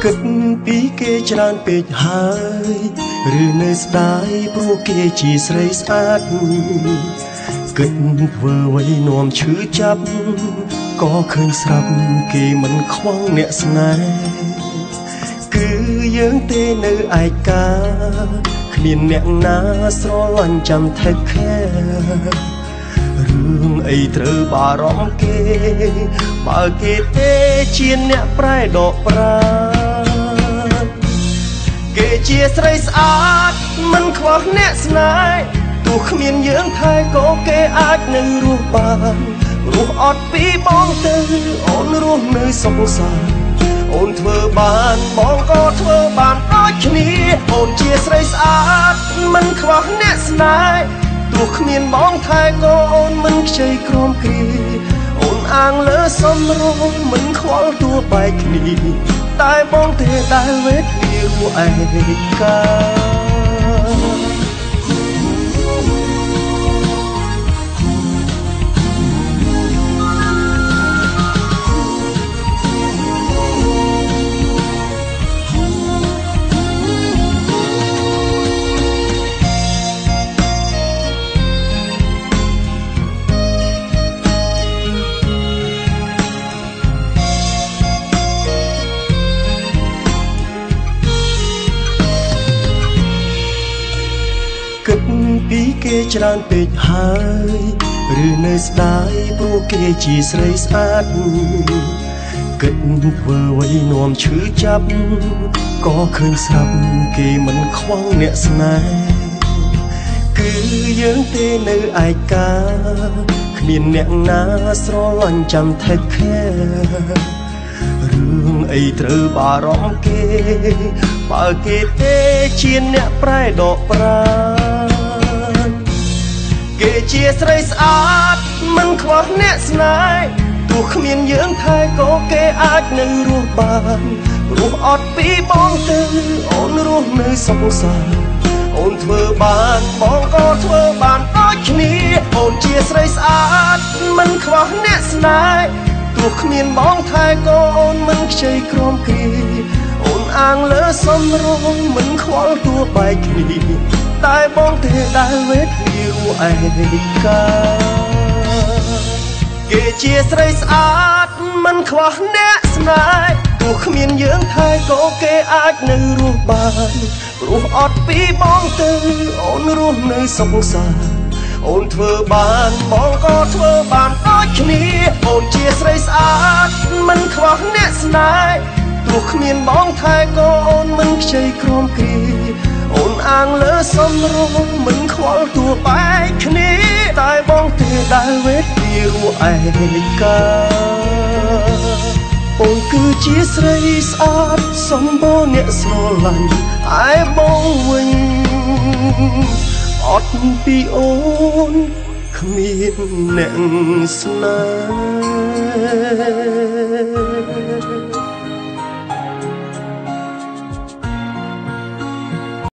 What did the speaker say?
គិតពីគេច្រើនពេកហើយឬនៅស្ដាយព្រោះគេជាស្រីស្អាតគិតធ្វើអ្វីនាំឈឺចាប់ក៏ឃើញស្រាប់គេមិនខ្វល់អ្នកស្នេហ៍គឺយើងទេនៅឯកាគ្មានអ្នកណាស្រឡាញ់ចាំថែខែរឿងអីត្រូវបារម្ភគេបើគេទេជាអ្នកប្រែដកប្រាគេជាស្រីស្អាតមិនខ្វះអ្នកស្នេហ៍ទោះគ្មានយើងថែក៏គេអាចនឹងរស់បានរស់អត់ពីបងទៅអូនរស់នៅសុខសាន្តអូនធ្វើបានបងក៏ធ្វើបានដូចគ្នាអូនជាស្រីស្អាតមិនខ្វះអ្នកស្នេហ៍ទោះគ្មានបងថែក៏អូនមិនខ្ចីក្រំគ្រាអូនអាងលើសំរងមិនខ្វល់ទួបែកគ្នាតែបងទេដែលវេទនារួឯកាគិតពីគេច្រើនពេកហើយឬនៅស្ដាយព្រោះគេជាស្រីស្អាតគិតធ្វើអ្វីនាំឈឺចាប់ក៏ឃើញស្រាប់គេមិនខ្វល់អ្នកស្នេហ៍គឺយើងទេនៅឯកាគ្មានអ្នកណាស្រឡាញ់ចាំថែខែរឿងអីត្រូវបារម្ភគេបើគេទេជាអ្នកប្រែដកប្រាគេជាស្រីស្អាតមិនខ្វះអ្នកស្នេហ៍ទោះគ្មានយើងថែក៏គេអាចនឹងរស់បានរស់អត់ពីបងទៅអូនរស់នៅសុខសាន្តអូនធ្វើបានបងក៏ធ្វើបានដូចគ្នាអូនជាស្រីស្អាតមិនខ្វះអ្នកស្នេហ៍ទោះគ្មានបងថែក៏អូនមិនខ្ចីក្រំគ្រាអូនអាងលើសំរងមិនខ្វល់ទួបែកគ្នាតែបងទេដែលវេទនារួឯកាគេជាស្រីស្អាតមិនខ្វះអ្នកស្នេហ៍ទោះគ្មានយើងថែក៏គេអាចនឹងរស់បានរស់អត់ពីបងទៅអូនរស់នៅសុខសាន្តអូនធ្វើបានបងក៏ធ្វើបានដូចគ្នាអូនជាស្រីស្អាតមិនខ្វះអ្នកស្នេហ៍ទោះគ្មានបងថែក៏អូនមិនខ្ចីក្រំគ្រាអូនអាងលើសំរងមិនខ្វល់ទួបែកគ្នាតែបងទេដែលវេទនារួឯកាអូនគឺជាស្រីស្អាតសម្បូរអ្នកស្រឡាញ់ឯបងវិញអត់ពីអូនគ្មានអ្នកស្នេហ៍